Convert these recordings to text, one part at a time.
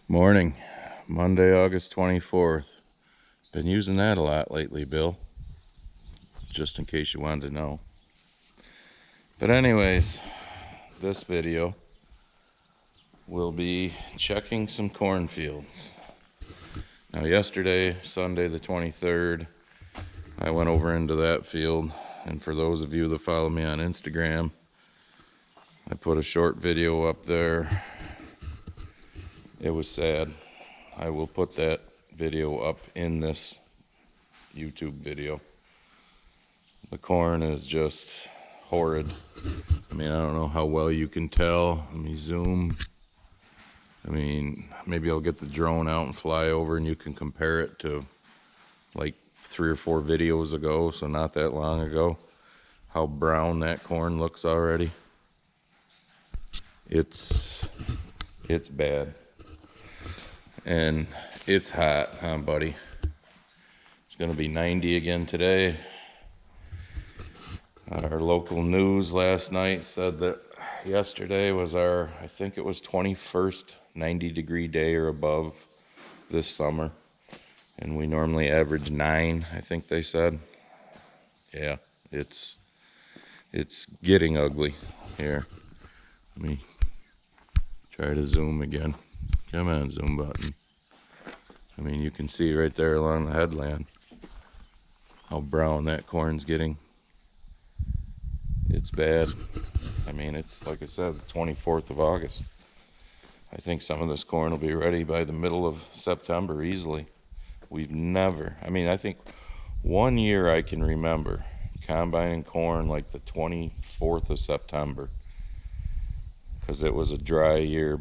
Morning, Monday, August 24th. Been using that a lot lately, Bill, just in case you wanted to know. But anyways, this video will be checking some cornfields. Now yesterday, Sunday the 23rd, I went over into that field, and for those of you that follow me on Instagram, I put a short video up there. It was sad. I will put that video up in this YouTube video. The corn is just horrid. I mean, I don't know how well you can tell. Let me zoom. I mean, maybe I'll get the drone out and fly over and you can compare it to like 3 or 4 videos ago, so not that long ago, how brown that corn looks already. It's bad. And it's hot, huh, buddy? It's gonna be 90 again today. Our local news last night said that yesterday was our, I think it was 21st 90-degree day or above this summer. And we normally average 9, I think they said. Yeah, it's getting ugly here. Let me try to zoom again. Come on, zoom button. I mean, you can see right there along the headland how brown that corn's getting. It's bad. I mean, it's, like I said, the 24th of August. I think some of this corn will be ready by the middle of September easily. We've never, I mean, I think one year I can remember combining corn like the 24th of September, because it was a dry year,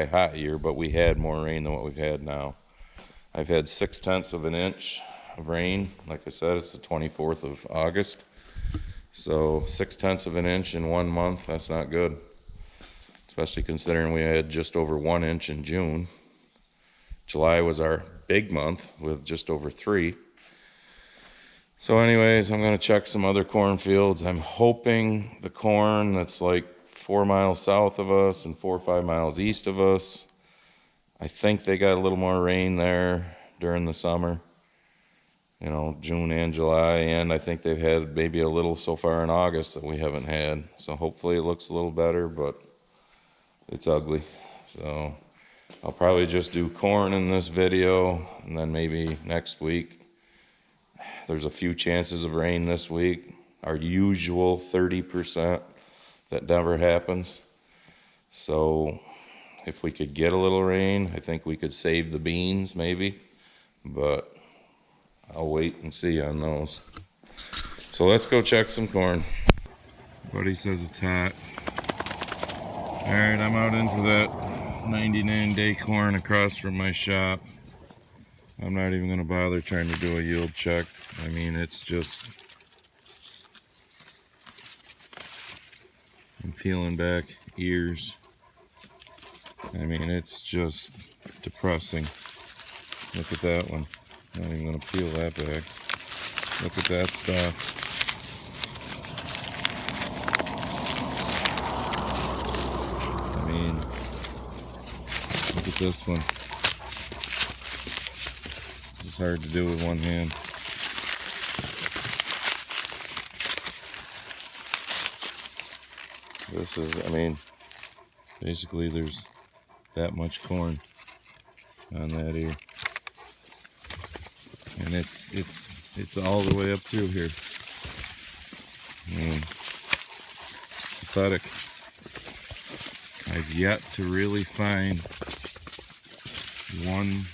hot year, but we had more rain than what we've had now. I've had 6/10 of an inch of rain. Like I said, it's the 24th of August. So 6/10 of an inch in 1 month, that's not good. Especially considering we had just over 1 inch in June. July was our big month with just over 3. So anyways, I'm gonna check some other cornfields. I'm hoping the corn that's like 4 miles south of us and 4 or 5 miles east of us, I think they got a little more rain there during the summer. You know, June and July, and I think they've had maybe a little so far in August that we haven't had. So hopefully it looks a little better, but it's ugly. So I'll probably just do corn in this video, and then maybe next week. There's a few chances of rain this week. Our usual 30% that never happens. So if we could get a little rain, I think we could save the beans maybe, but I'll wait and see on those. So let's go check some corn. Buddy says it's hot. All right, I'm out into that 99-day corn across from my shop. I'm not even gonna bother trying to do a yield check. I mean, it's just, I'm peeling back ears. I mean, it's just depressing. Look at that one. Not even gonna peel that back. Look at that stuff. I mean, look at this one. This is hard to do with one hand. This is, I mean, basically there's that much corn on that ear. And it's all the way up through here. I mean, pathetic. I've yet to really find one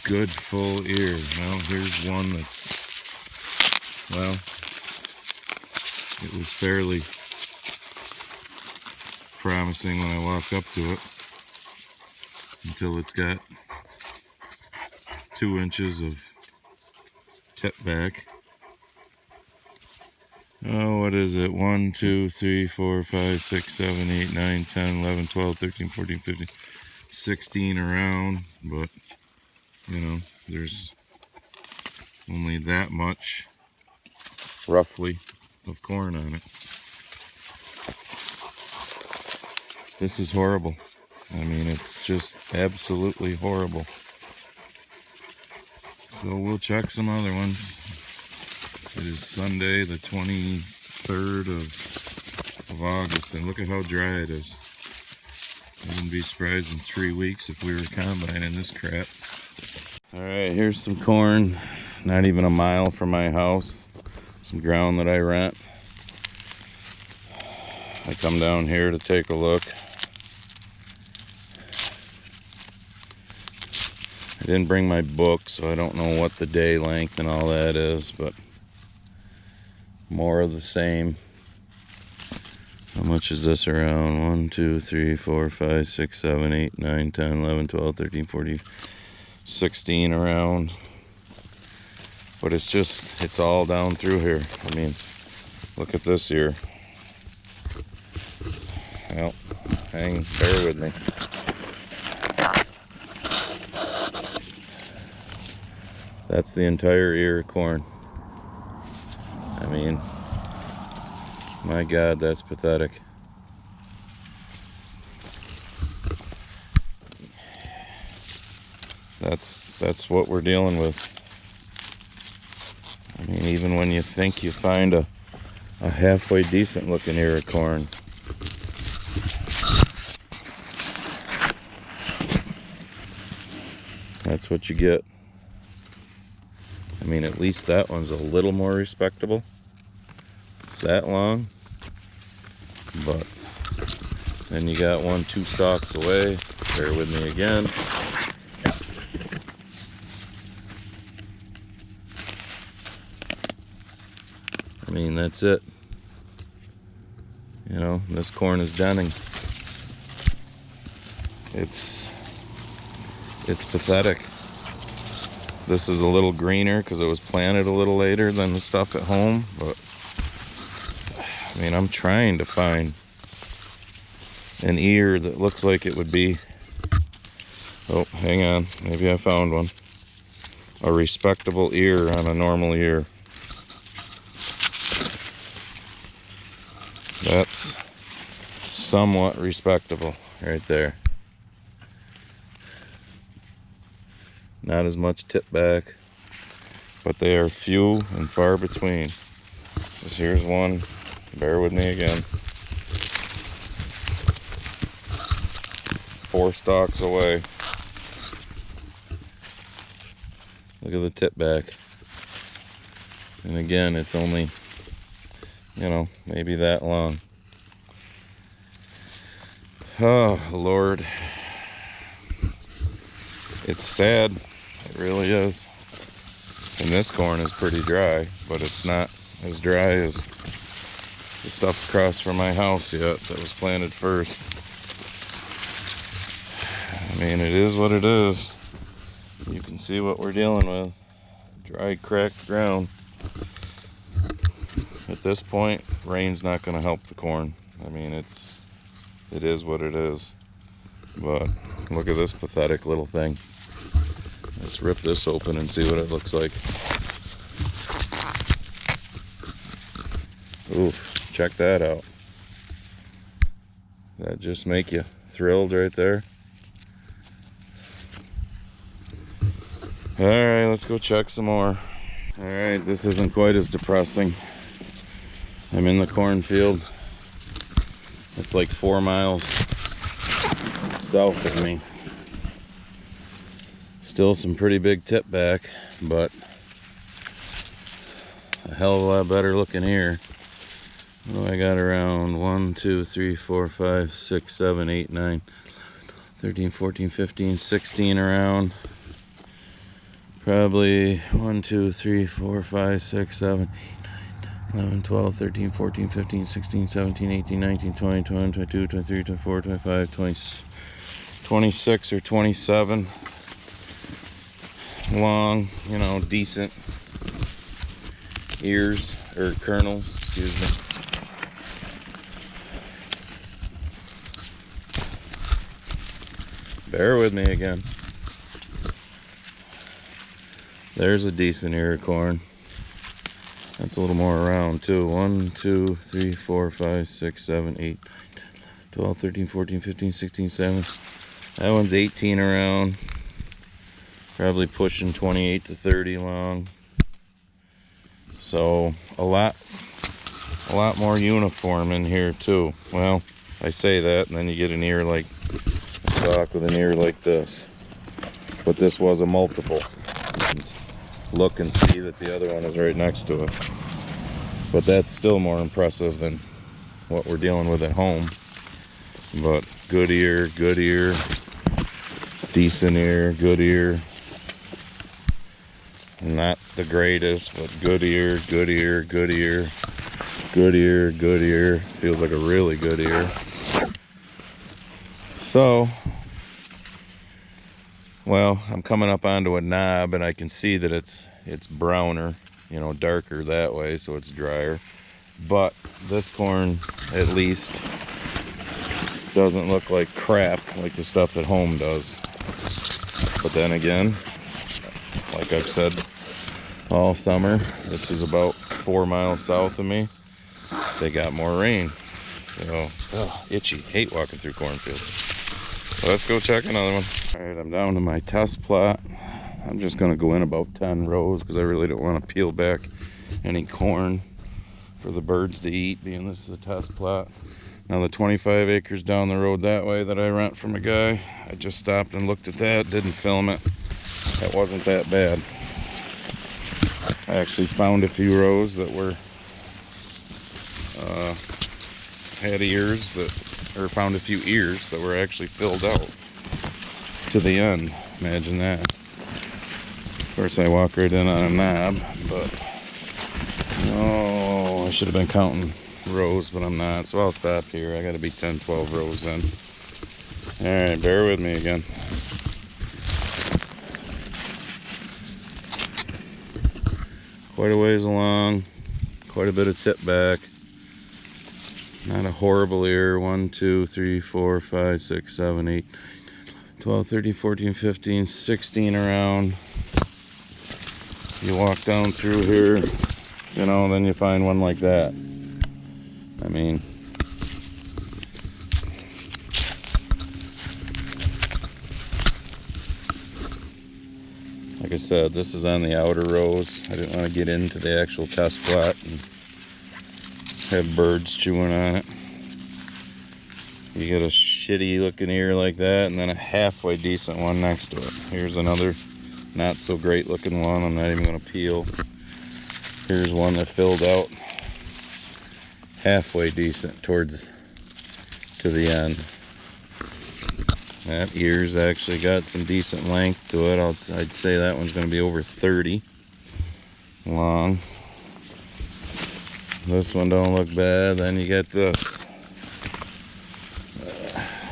good full ear. Now here's one that's, well, it was fairly promising when I walked up to it, until it's got 2 inches of tip back. Oh, what is it? 1, 2, 3, 4, 5, 6, 7, 8, 9, 10, 11, 12, 13, 14, 15, 16 around, but you know, there's only that much, roughly, of corn on it. This is horrible. I mean, it's just absolutely horrible. So we'll check some other ones. It is Sunday, the 23rd of August, and look at how dry it is. I wouldn't be surprised in 3 weeks if we were combining this crap. All right, here's some corn, not even a mile from my house. Some ground that I rent. I come down here to take a look. I didn't bring my book, so I don't know what the day length and all that is, but more of the same. How much is this around? 1, 2, 3, 4, 5, 6, 7, 8, 9, 10, 11, 12, 13, 14, 16 around. But it's all down through here. I mean, look at this here. Well, bear with me. That's the entire ear of corn. I mean, my God, that's pathetic. That's what we're dealing with. I mean, even when you think you find a halfway decent looking ear of corn, that's what you get. I mean, at least that one's a little more respectable. It's that long, but then you got 1, 2 stalks away. Bear with me again. I mean, that's it. You know, this corn is denning. It's pathetic. This is a little greener because it was planted a little later than the stuff at home, but I mean, I'm trying to find an ear that looks like it would be, oh, hang on, maybe I found one. A respectable ear on a normal ear. That's somewhat respectable right there. Not as much tip back, but they are few and far between. This here's one. Bear with me again. 4 stalks away. Look at the tip back. And again, it's only, you know, maybe that long. Oh, Lord. It's sad. It really is. And this corn is pretty dry, but it's not as dry as the stuff across from my house yet that was planted first. I mean, it is what it is. You can see what we're dealing with. Dry, cracked ground. At this point, rain's not going to help the corn. I mean, it is what it is. But look at this pathetic little thing. Let's rip this open and see what it looks like. Ooh, check that out. That just make you thrilled right there. All right, let's go check some more. All right, this isn't quite as depressing. I'm in the cornfield. It's like 4 miles south of me. Still some pretty big tip back, but a hell of a lot better looking here. What do I got around? 1, 2, 3, 4, 5, 6, 7, 8, 9, 13, 14, 15, 16 around. Probably 1, 2, 3, 4, 5, 6, 7, 8, 9, 11, 12, 13, 14, 15, 16, 17, 18, 19, 20, 21, 22, 23, 24, 25, 20, 26 or 27. Long, you know, decent ears or kernels, excuse me. Bear with me again. There's a decent ear of corn. That's a little more around too. 1, 2, 3, 4, 5, 6, 7, 8, 12, 13, 14, 15, 16, 17. That one's 18 around. Probably pushing 28 to 30 long. So a lot more uniform in here too. Well, I say that, and then you get an ear like a stock with an ear like this. But this was a multiple. Look and see that the other one is right next to it. But that's still more impressive than what we're dealing with at home. But good ear, decent ear, good ear. Not the greatest, but good ear, good ear, good ear, good ear, good ear. Feels like a really good ear. So, well, I'm coming up onto a knob, and I can see that it's browner, you know, darker that way, so it's drier. But this corn, at least, doesn't look like crap like the stuff at home does. But then again, like I've said all summer, this is about 4 miles south of me. They got more rain. So, itchy. Hate walking through cornfields. So let's go check another one. All right, I'm down to my test plot. I'm just gonna go in about 10 rows because I really don't want to peel back any corn for the birds to eat, being this is a test plot. Now the 25 acres down the road that way that I rent from a guy, I just stopped and looked at that, didn't film it. That wasn't that bad. I actually found a few rows that were had ears that, or found a few ears that were actually filled out to the end. Imagine that. Of course, I walk right in on a knob, but oh, I should have been counting rows, but I'm not. So I'll stop here. I got to be 10, 12 rows in. All right, bear with me again. Quite a ways along, quite a bit of tip back. Not a horrible ear. 1, 2, 3, 4, 5, 6, 7, 8, 12, 13, 14, 15, 16 around. You walk down through here, you know, then you find one like that. I mean, like I said, this is on the outer rows. I didn't want to get into the actual test plot and have birds chewing on it. You get a shitty looking ear like that, and then a halfway decent one next to it. Here's another not so great looking one. I'm not even going to peel. Here's one that filled out halfway decent towards to the end. That ear's actually got some decent length to it. I'd say that one's going to be over 30 long. This one don't look bad. Then you get this.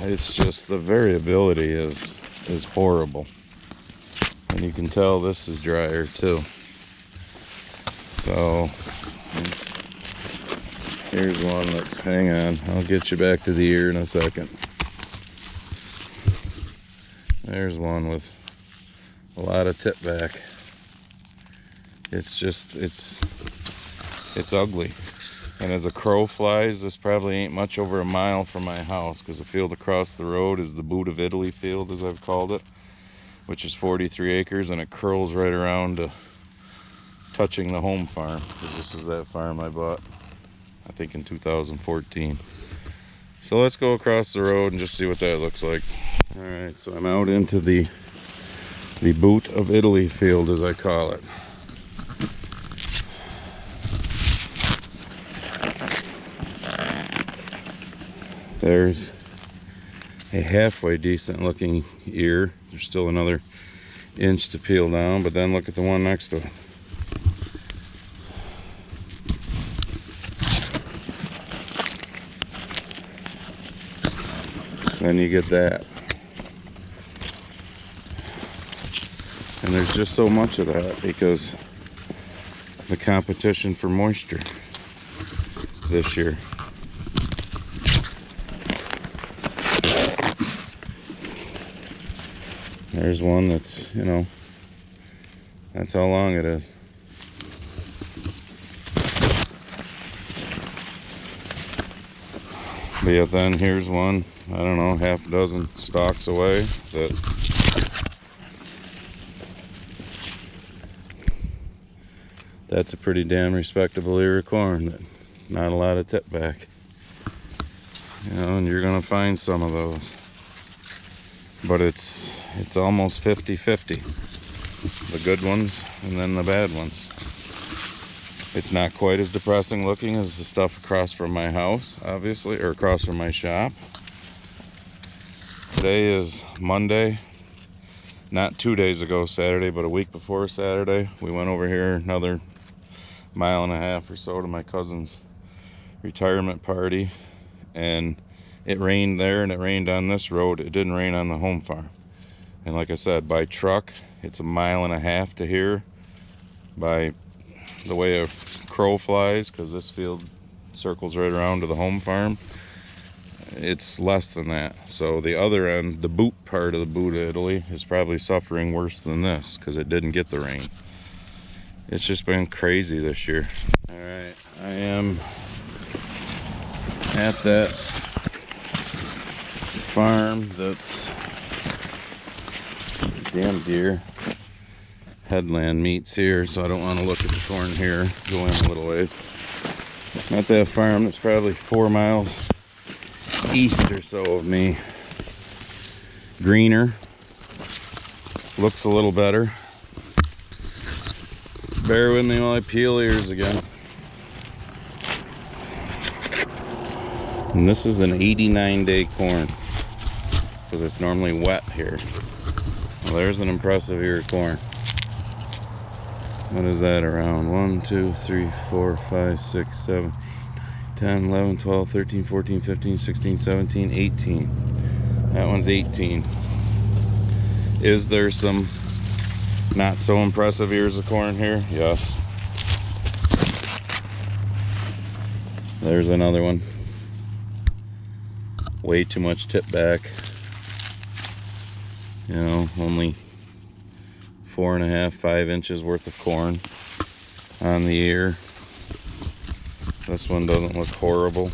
It's just the variability is horrible, and you can tell this is drier too. So here's one that's, hang on, I'll get you back to the ear in a second. There's one with a lot of tip back. It's just, it's ugly. And as a crow flies, this probably ain't much over a mile from my house, because the field across the road is the Boot of Italy field, as I've called it, which is 43 acres, and it curls right around to touching the home farm, because this is that farm I bought, I think in 2014. So let's go across the road and just see what that looks like. All right, so I'm out into the Boot of Italy field, as I call it. There's a halfway decent looking ear. There's still another inch to peel down, but then look at the one next to it. Then you get that. And there's just so much of that because of the competition for moisture this year. There's one that's, you know, that's how long it is. But yet then here's one, I don't know, half a dozen stalks away that's a pretty damn respectable ear of corn. That not a lot of tip back. You know, and you're gonna find some of those. But it's almost 50-50. The good ones and then the bad ones. It's not quite as depressing looking as the stuff across from my house, obviously, or across from my shop. Today is Monday. Not 2 days ago, Saturday, but a week before Saturday. We went over here another mile and a half or so to my cousin's retirement party. And it rained there and it rained on this road. It didn't rain on the home farm. And like I said, by truck, it's a mile and a half to here. By the way a crow flies, because this field circles right around to the home farm, it's less than that. So the other end, the boot part of the boot of Italy, is probably suffering worse than this because it didn't get the rain. It's just been crazy this year. All right, I am at that farm that's damn deer headland meets here, so I don't want to look at the corn here. Go in a little ways. I'm at that farm that's probably 4 miles east or so of me. Greener, looks a little better. Bear with me while I peel ears again. And this is an 89-day corn because it's normally wet here. Well, there's an impressive ear of corn. What is that around? 1, 2, 3, 4, 5, 6, 7, 10, 11, 12, 13, 14, 15, 16, 17, 18. That one's 18. Is there some not so impressive ears of corn here? Yes. There's another one. Way too much tip back. You know, only 4.5, 5 inches worth of corn on the ear. This one doesn't look horrible.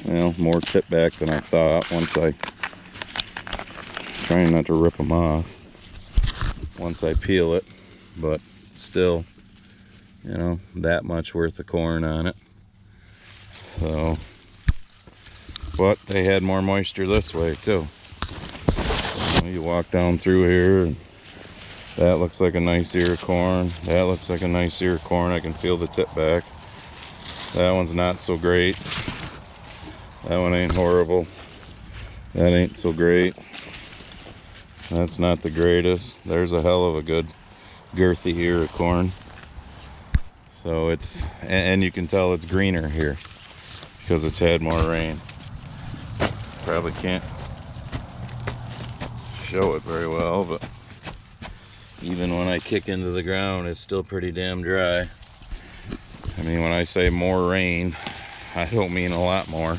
Well, more tip back than I thought once I, trying not to rip them off once I peel it, but still, you know, that much worth of corn on it. So, but they had more moisture this way too. You walk down through here and that looks like a nice ear of corn. That looks like a nice ear of corn. I can feel the tip back. That one's not so great. That one ain't horrible. That ain't so great. That's not the greatest. There's a hell of a good girthy ear of corn. So it's, and you can tell it's greener here because it's had more rain. Probably can't show it very well, but even when I kick into the ground, it's still pretty damn dry. I mean, when I say more rain, I don't mean a lot more.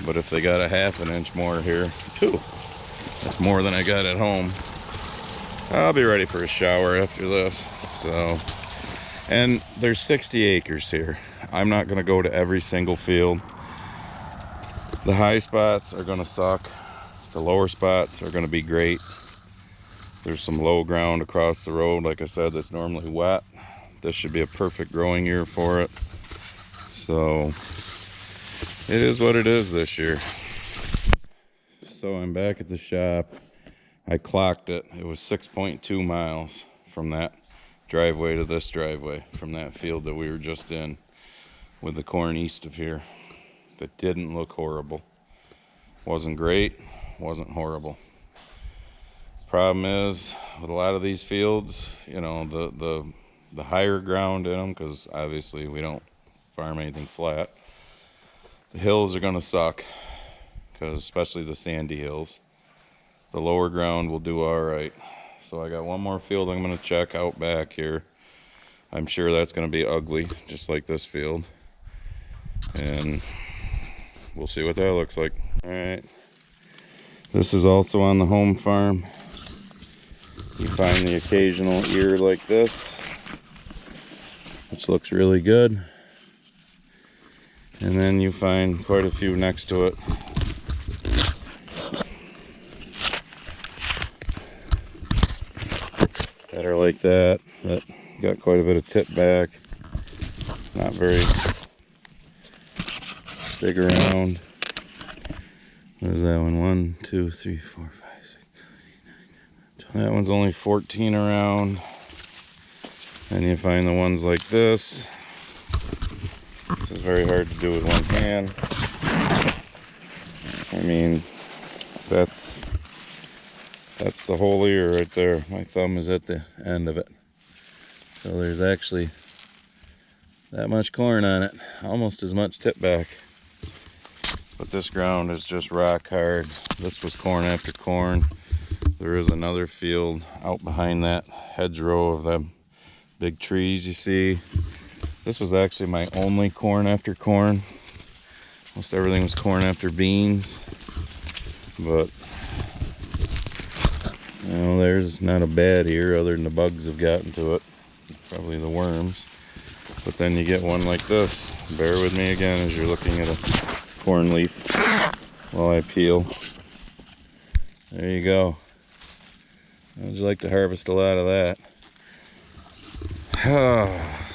But if they got a ½ inch more here, too, that's more than I got at home. I'll be ready for a shower after this. So, and there's 60 acres here. I'm not gonna go to every single field. The high spots are gonna suck. The lower spots are gonna be great. There's some low ground across the road, like I said, that's normally wet. This should be a perfect growing year for it. So it is what it is this year. So I'm back at the shop. I clocked it. It was 6.2 miles from that driveway to this driveway, from that field that we were just in with the corn east of here. That didn't look horrible. Wasn't great, wasn't horrible. Problem is, with a lot of these fields, you know, the higher ground in them, because obviously we don't farm anything flat, the hills are going to suck, because especially the sandy hills. The lower ground will do all right. So I got one more field I'm going to check out back here. I'm sure that's going to be ugly, just like this field. And we'll see what that looks like. All right. This is also on the home farm. You find the occasional ear like this, which looks really good. And then you find quite a few next to it. That are like that got quite a bit of tip back. Not very big around. What is that one? 1, 2, 3, 4, 5, 6, 7, 8, 9, 10. That one's only 14 around. And you find the ones like this. This is very hard to do with one hand. I mean, that's the whole ear right there. My thumb is at the end of it. So there's actually that much corn on it, almost as much tip back. But this ground is just rock hard. This was corn after corn. There is another field out behind that hedgerow of them big trees you see. This was actually my only corn after corn. Most everything was corn after beans. But you know, there's not a bad ear other than the bugs have gotten to it. Probably the worms. But then you get one like this. Bear with me again as you're looking at a corn leaf while I peel. There you go. How'd you like to harvest a lot of that?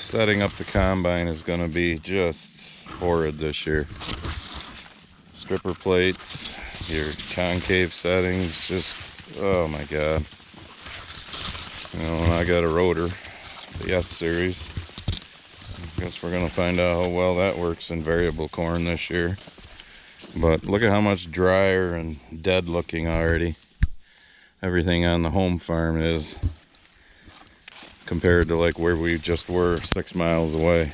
Setting up the combine is going to be just horrid this year. Stripper plates, your concave settings, just, oh my god. You know, and I got a rotor, the S series. I guess we're going to find out how well that works in variable corn this year. But look at how much drier and dead looking already everything on the home farm is compared to like where we just were 6 miles away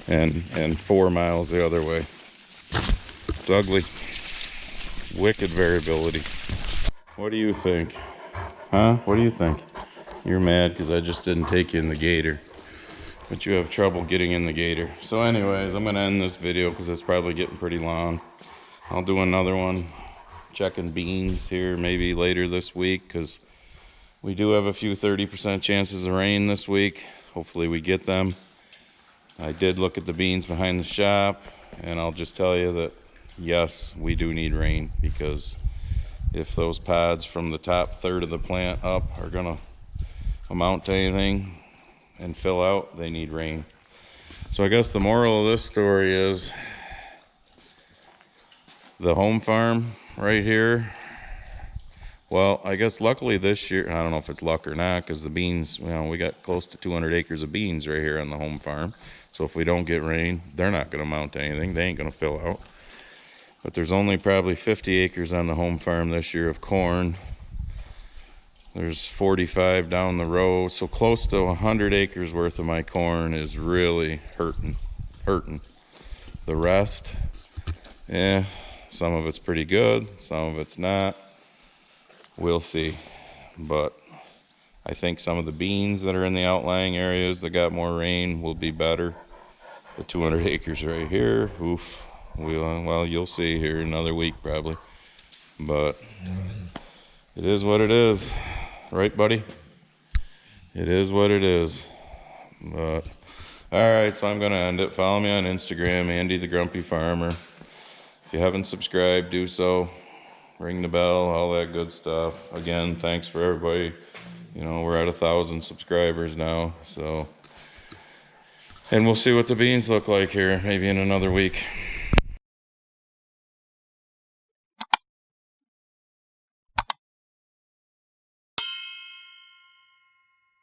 and 4 miles the other way. It's ugly. Wicked variability. What do you think? Huh? What do you think? You're mad because I just didn't take you in the gator. But you have trouble getting in the gator. So anyways, I'm going to end this video because it's probably getting pretty long. I'll do another one checking beans here maybe later this week because we do have a few 30% chances of rain this week. Hopefully we get them. I did look at the beans behind the shop, and I'll just tell you that yes, we do need rain, because if those pods from the top third of the plant up are gonna amount to anything and fill out, they need rain. So I guess the moral of this story is the home farm right here. Well, I guess luckily this year, I don't know if it's luck or not, because the beans, you know, we got close to 200 acres of beans right here on the home farm. So if we don't get rain, they're not going to amount to anything. They ain't going to fill out. But there's only probably 50 acres on the home farm this year of corn. There's 45 down the row. So close to 100 acres worth of my corn is really hurting. The rest, yeah, some of it's pretty good, some of it's not. We'll see. But I think some of the beans that are in the outlying areas that got more rain will be better. The 200 acres right here, oof. Well, you'll see here in another week probably. But it is what it is. Right, buddy? It is what it is. But alright, so I'm going to end it. Follow me on Instagram, Andy the Grumpy Farmer. If you haven't subscribed, do so. Ring the bell, all that good stuff. Again, thanks for everybody. You know, we're at 1,000 subscribers now, so. And we'll see what the beans look like here, maybe in another week.